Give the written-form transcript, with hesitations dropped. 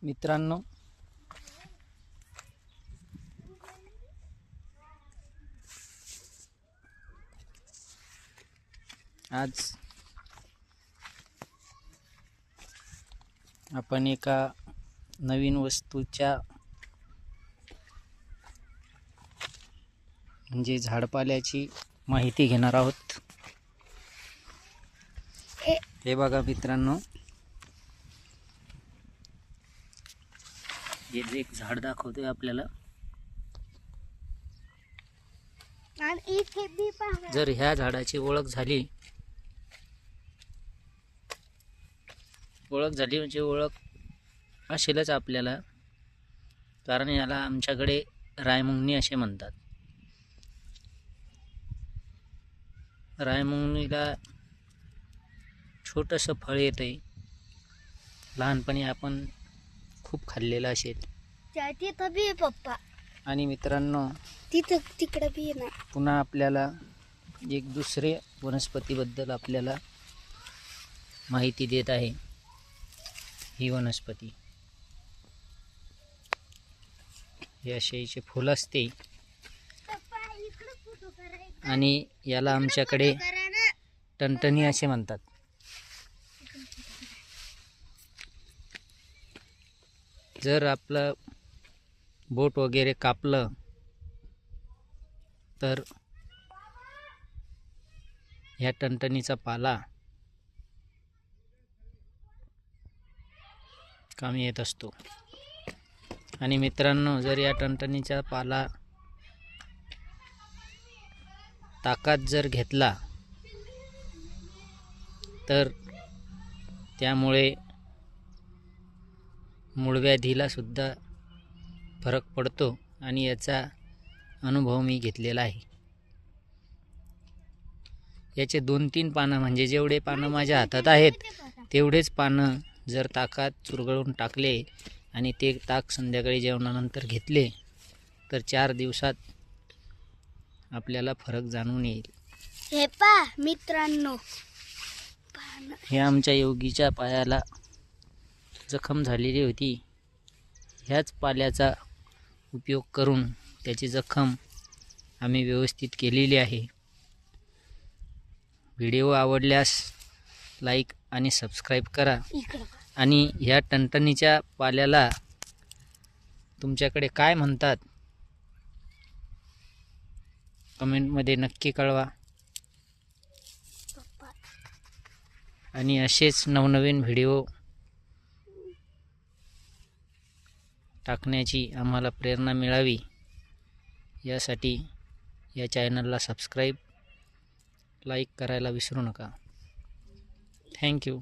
मित्रांनो, आज आपण एका नवीन वस्तूच्या म्हणजे झाडपाल्याची माहिती घेणार आहोत। हे बघा मित्रांनो, हे जे एक झाड दाखवतोय आपल्याला, जर ह्या झाडाची ओळख झाली म्हणजे ओळख असेलच आपल्याला, कारण याला आमच्याकडे रायमुंगनी असे म्हणतात। रायमुंगनीला छोटंसं फळ येतंय, लहानपणी आपण खूप खाल्लेलं असेल। तिथं बी आहे पप्पा, आणि मित्रांनो, तिकडं बी आहे ना। पुन्हा आपल्याला एक दुसरे वनस्पतीबद्दल आपल्याला माहिती देत आहे। ही वनस्पती हे अशेचे फुल असते आणि याला आमच्याकडे टणटणी असे म्हणतात। जर आपलं बोट वगैरे कापलं तर ह्या टणटणीचा पाला कामी येत असतो। आणि मित्रांनो, जर या टणटणीचा पाला ताकात जर घेतला तर त्यामुळे मूळव्याधीला सुद्धा फरक पडतो, आणि याचा अनुभव मी घेतलेला आहे। याचे 2-3 पानं, म्हणजे जेवढे पानं माझ्या हातात आहेत तेवढेच पानं जर ताकात चुरगळून टाकले आणि ते ताक संध्याकाळी जेवणानंतर घेतले तर 4 दिवसात आपल्याला फरक जाणून येईल। हे पहा मित्रांनो, हे आमच्या योगीच्या पायाला जखम झालेली होती, ह्याच पाल्याचा उपयोग करून त्याची जखम आम्ही व्यवस्थित केलेली आहे। व्हिडिओ आवडल्यास लाईक आणि सबस्क्राईब करा, आणि ह्या टणटणीच्या पाल्याला तुमच्याकडे काय म्हणतात कमेंटमध्ये नक्की कळवा। आणि असेच नवनवीन व्हिडिओ टाकण्याची आम्हाला प्रेरणा मिळावी यासाठी या चॅनलला सबस्क्राईब, लाईक करायला विसरू नका। थँक्यू।